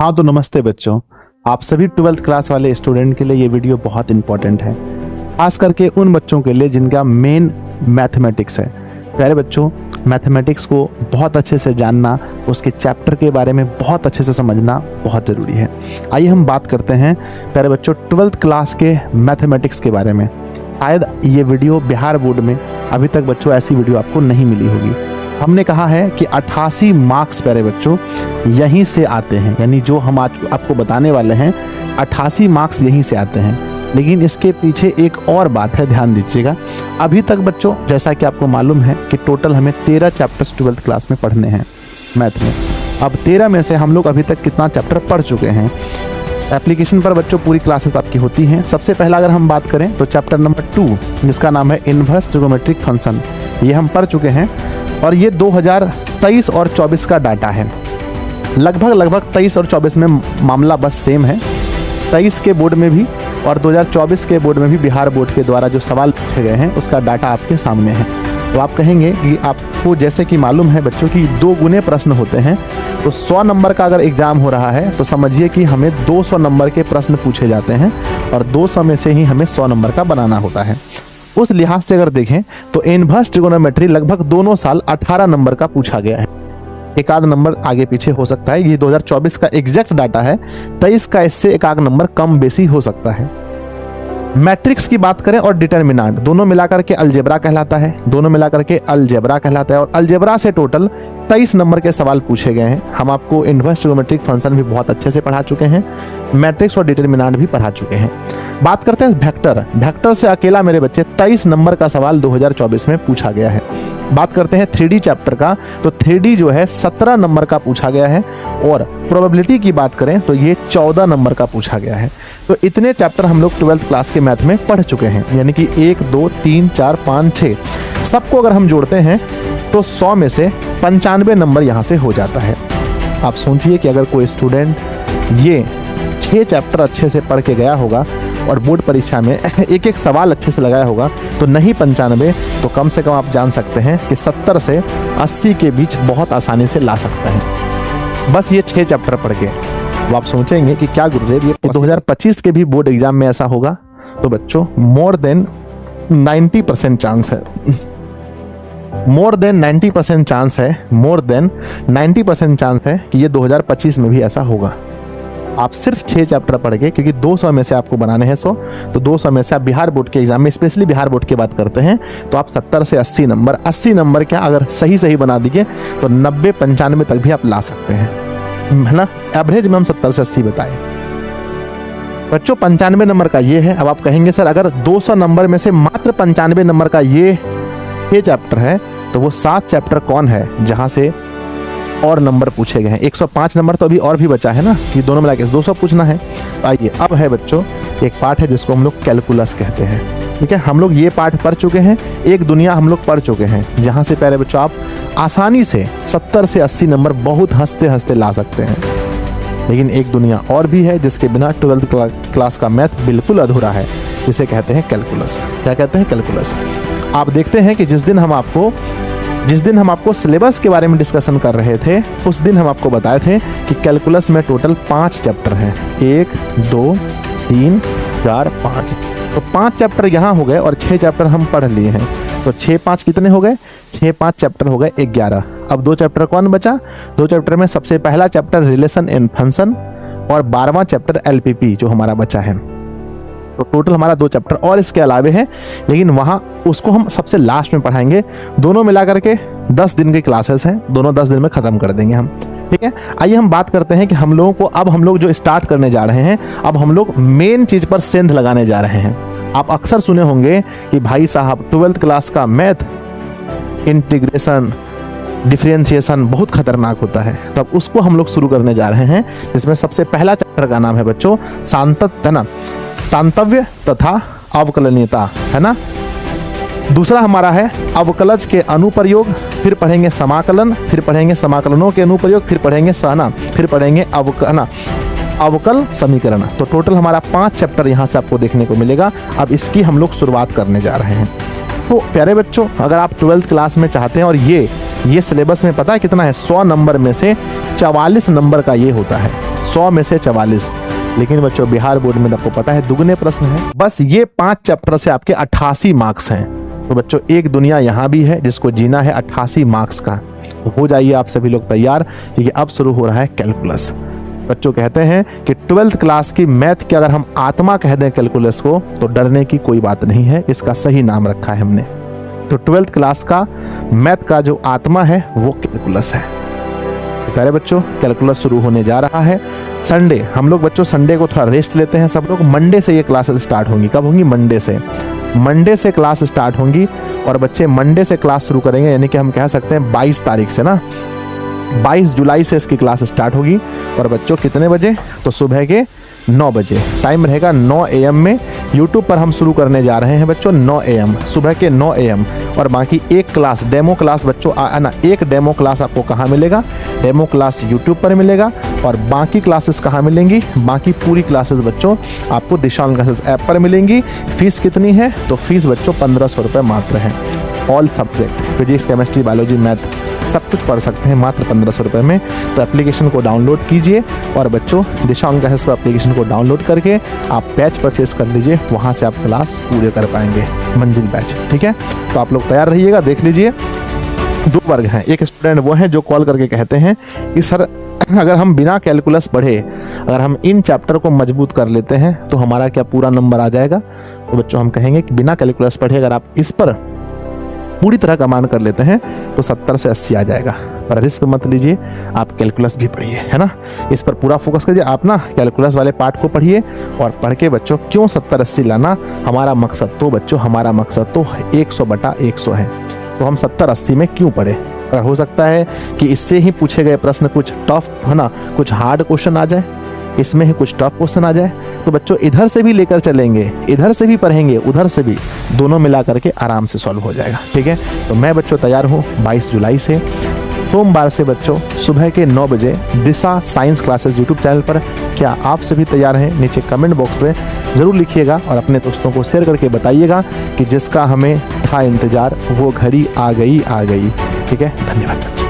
हाँ तो नमस्ते बच्चों, आप सभी 12th क्लास वाले स्टूडेंट के लिए ये वीडियो बहुत इंपॉर्टेंट है, खास करके उन बच्चों के लिए जिनका मेन मैथमेटिक्स है। प्यारे बच्चों, मैथमेटिक्स को बहुत अच्छे से जानना, उसके चैप्टर के बारे में बहुत अच्छे से समझना बहुत ज़रूरी है। आइए हम बात करते हैं प्यारे बच्चों 12th क्लास के मैथमेटिक्स के बारे में। शायद ये वीडियो बिहार बोर्ड में अभी तक बच्चों ऐसी वीडियो आपको नहीं मिली होगी। हमने कहा है कि 88 मार्क्स प्यारे बच्चों यहीं से आते हैं, यानी जो हम आज आपको बताने वाले हैं 88 मार्क्स यहीं से आते हैं। लेकिन इसके पीछे एक और बात है, ध्यान दीजिएगा। अभी तक बच्चों जैसा कि आपको मालूम है कि टोटल हमें 13 चैप्टर्स 12th क्लास में पढ़ने हैं मैथ में। अब 13 में से हम लोग अभी तक कितना चैप्टर पढ़ चुके हैं। एप्लीकेशन पर बच्चों पूरी क्लासेस आपकी होती हैं। सबसे पहला अगर हम बात करें तो चैप्टर नंबर 2 जिसका नाम है इन्वर्स ट्रिगोनोमेट्रिक फंक्शन, ये हम पढ़ चुके हैं और ये 2023 और 24 का डाटा है। लगभग 23 और 24 में मामला बस सेम है। 23 के बोर्ड में भी और 2024 के बोर्ड में भी बिहार बोर्ड के द्वारा जो सवाल पूछे गए हैं उसका डाटा आपके सामने है। तो आप कहेंगे कि आपको जैसे कि मालूम है बच्चों कि 2 गुने प्रश्न होते हैं, तो 100 नंबर का अगर एग्जाम हो रहा है तो समझिए कि हमें 200 नंबर के प्रश्न पूछे जाते हैं और 200 में से ही हमें 100 नंबर का बनाना होता है। उस लिहाज से अगर देखें तो इन्वर्स ट्रिगोनोमेट्री लगभग दोनों साल 18 नंबर का पूछा गया है। एक आध नंबर आगे पीछे हो सकता है, ये 2024 का एग्जैक्ट डाटा है। 23 का इससे एक आध नंबर कम बेसी हो सकता है। मैट्रिक्स की बात करें और डिटरमिनेंट, दोनों मिलाकर के अलजेब्रा कहलाता है, और अलजेब्रा से टोटल 23 नंबर के सवाल पूछे गए हैं। हम आपको इन्वर्स ट्रिगोनोमेट्रिक फंक्शन भी बहुत अच्छे से पढ़ा चुके हैं, मैट्रिक्स और डिटरमिनेंट भी पढ़ा चुके हैं। बात करते हैं वेक्टर से अकेला मेरे बच्चे 23 नंबर का सवाल 2024 में पूछा गया है। बात करते हैं 3D चैप्टर का, तो 3D जो है 17 नंबर का पूछा गया है और प्रोबेबिलिटी की बात करें तो ये 14 नंबर का पूछा गया है। तो इतने चैप्टर हम लोग 12th क्लास के मैथ में पढ़ चुके हैं, यानी कि 1 2 3 4 5 6 सबको अगर हम जोड़ते हैं तो 100 में से 95 नंबर यहाँ से हो जाता है। आप सोचिए कि अगर कोई स्टूडेंट ये 6 चैप्टर अच्छे से पढ़ के गया होगा और बोर्ड परीक्षा में एक एक सवाल अच्छे से लगाया होगा तो नहीं 95 तो कम से कम आप जान सकते हैं कि 70 से 80 के बीच बहुत आसानी से ला सकते हैं, बस ये 6 चैप्टर पढ़ के। तो आप सोचेंगे कि क्या गुरुदेव ये 2025 के भी बोर्ड एग्जाम में ऐसा होगा? तो बच्चों मोर देन 90% चांस है, मोर देन 90% चांस है कि ये 2025 में भी ऐसा होगा। आप सिर्फ 6 चैप्टर पढ़ के, क्योंकि 200 में से आपको बनाने हैं 100, तो 200 में से आप बिहार बोर्ड के एग्जाम में, स्पेशली बिहार बोर्ड की बात करते हैं, तो आप 70 से 80 नंबर क्या अगर सही बना दीजिए तो 90-95 तक भी आप ला सकते हैं, है ना। एवरेज में हम 70 से 80 बताएं बच्चों। 95 नंबर का ये है। अब आप कहेंगे सर अगर 200 नंबर में से मात्र 95 नंबर का ये 6 चैप्टर है तो वो 7 चैप्टर कौन है जहां से और नंबर पूछे गए हैं? 105 नंबर तो अभी और भी बचा है ना, कि दोनों मिला के 200 पूछना है। आइए अब है बच्चों एक पार्ट है जिसको हम लोग कैलकुलस कहते हैं, ठीक है। हम लोग ये पार्ट पढ़ चुके हैं, एक दुनिया हम लोग पढ़ चुके हैं जहां से प्यारे बच्चों आप आसानी से 70 से 80 नंबर बहुत हंसते ला सकते हैं। लेकिन एक दुनिया और भी है जिसके बिना 12th क्लास का मैथ बिल्कुल अधूरा है, जिसे कहते हैं कैलकुलस। क्या कहते हैं? कैलकुलस। आप देखते हैं कि जिस दिन हम आपको सिलेबस के बारे में डिस्कशन कर रहे थे उस दिन हम आपको बताए थे कि कैलकुलस में टोटल 5 चैप्टर हैं, 1 2 3 4 5। तो 5 चैप्टर यहाँ हो गए और 6 चैप्टर हम पढ़ लिए हैं, तो 6-5 कितने हो गए? 6-5 चैप्टर हो गए 11। अब 2 चैप्टर कौन बचा? 2 चैप्टर में सबसे पहला चैप्टर रिलेशन इन फंक्शन और 12वां चैप्टर LPP जो हमारा बचा है। तो टोटल हमारा 2 चैप्टर और इसके अलावे हैं, लेकिन वहाँ उसको हम सबसे लास्ट में पढ़ाएंगे। दोनों मिला करके 10 दिन की क्लासेस हैं, दोनों 10 दिन में ख़त्म कर देंगे हम, ठीक है। आइए हम बात करते हैं कि हम लोग जो स्टार्ट करने जा रहे हैं, अब हम लोग मेन चीज़ पर सेंध लगाने जा रहे हैं। आप अक्सर सुने होंगे कि भाई साहब 12th क्लास का मैथ इंटीग्रेशन डिफरेंशिएशन बहुत खतरनाक होता है, तब उसको हम लोग शुरू करने जा रहे हैं। इसमें सबसे पहला चैप्टर का नाम है बच्चों सांतव्य तथा अवकलनीयता, है ना। दूसरा हमारा है अवकलज के अनुप्रयोग, फिर पढ़ेंगे समाकलन, फिर पढ़ेंगे समाकलनों के अनुप्रयोग, फिर पढ़ेंगे सहना, फिर पढ़ेंगे अवकल समीकरण। तो टोटल हमारा 5 चैप्टर यहाँ से आपको देखने को मिलेगा। अब इसकी हम लोग शुरुआत करने जा रहे हैं। तो प्यारे बच्चों अगर आप 12th क्लास में चाहते हैं, और ये सिलेबस में पता है कितना है? 100 नंबर में से 44 नंबर का ये होता है। 100 में से 44। लेकिन बच्चों बिहार बोर्ड में आपको पता है दुगने प्रश्न है। बस ये 5 चैप्टर से आपके 88 मार्क्स हैं। तो बच्चों एक दुनिया यहाँ भी है जिसको जीना है 88 मार्क्स का। तो हो जाइए आप सभी लोग तैयार, क्योंकि अब शुरू हो रहा है कैलकुलस। बच्चों कहते हैं कि 12th क्लास की मैथ की अगर हम आत्मा कह दें कैलकुलस को, तो डरने की कोई बात नहीं है, इसका सही नाम रखा है हमने। तो 12th क्लास का मैथ का जो आत्मा है वो कैलकुलस है। तो प्यारे बच्चों कैलकुलस शुरू होने जा रहा है। संडे हम लोग बच्चों संडे को थोड़ा रेस्ट लेते हैं सब लोग। मंडे से ये क्लासेस स्टार्ट होंगी। कब होंगी? मंडे से क्लास स्टार्ट होंगी। और बच्चे मंडे से क्लास शुरू करेंगे, यानी कि हम कह सकते हैं 22 तारीख से ना, 22 जुलाई से इसकी क्लास स्टार्ट होगी। और बच्चों कितने बजे? तो सुबह के 9 बजे टाइम रहेगा। 9 AM में यूट्यूब पर हम शुरू करने जा रहे हैं बच्चों। 9 AM सुबह के 9 AM। और बाकी एक क्लास डेमो क्लास बच्चों ना, एक डेमो क्लास आपको कहाँ मिलेगा? डेमो क्लास यूट्यूब पर मिलेगा। और बाकी क्लासेस कहाँ मिलेंगी? बाकी पूरी क्लासेस बच्चों आपको दिशा ऑनलाइन क्लासेस ऐप पर मिलेंगी। फीस कितनी है? तो फीस बच्चों 1500 रुपये मात्र है। All subject physics, chemistry, biology, math सब कुछ पढ़ सकते हैं मात्र 1500 रुपये में। तो एप्लीकेशन को डाउनलोड कीजिए और बच्चों दिशा ऑनलाइन क्लासेस पर एप्लीकेशन को डाउनलोड करके आप बैच परचेस कर लीजिए। वहाँ से आप क्लास पूरे कर पाएंगे, मंजिल बैच। ठीक है, तो आप लोग तैयार रहिएगा। देख लीजिए 2 वर्ग हैं। एक स्टूडेंट वो हैं जो कॉल करके कहते हैं कि सर अगर हम बिना कैलकुलस पढ़े अगर हम इन चैप्टर को मजबूत कर लेते हैं तो हमारा क्या पूरा नंबर आ जाएगा? तो बच्चों हम कहेंगे कि बिना कैलकुलस पढ़े अगर आप इस पर पूरी तरह कमान कर लेते हैं तो 70 से 80 आ जाएगा। पर रिस्क मत लीजिए, आप कैलकुलस भी पढ़िए, है ना। इस पर पूरा फोकस करिए आप ना, कैलकुलस वाले पार्ट को पढ़िए। और पढ़ के बच्चों क्यों 70-80 लाना? हमारा मकसद तो बच्चों 100/100 है। तो हम 70-80 में क्यों पढ़े? अगर हो सकता है कि इससे ही पूछे गए प्रश्न कुछ टफ है ना, कुछ हार्ड क्वेश्चन आ जाए, इसमें ही कुछ टफ क्वेश्चन आ जाए, तो बच्चों इधर से भी लेकर चलेंगे, इधर से भी पढ़ेंगे, उधर से भी, दोनों मिला करके आराम से सॉल्व हो जाएगा। ठीक है, तो मैं बच्चों तैयार हूँ 22 जुलाई से सोमवार से बच्चों सुबह के 9 बजे दिशा साइंस क्लासेस यूट्यूब चैनल पर। क्या आप सभी तैयार हैं? नीचे कमेंट बॉक्स में ज़रूर लिखिएगा और अपने दोस्तों को शेयर करके बताइएगा कि जिसका हमें था इंतज़ार वो घड़ी आ गई। ठीक है, धन्यवाद।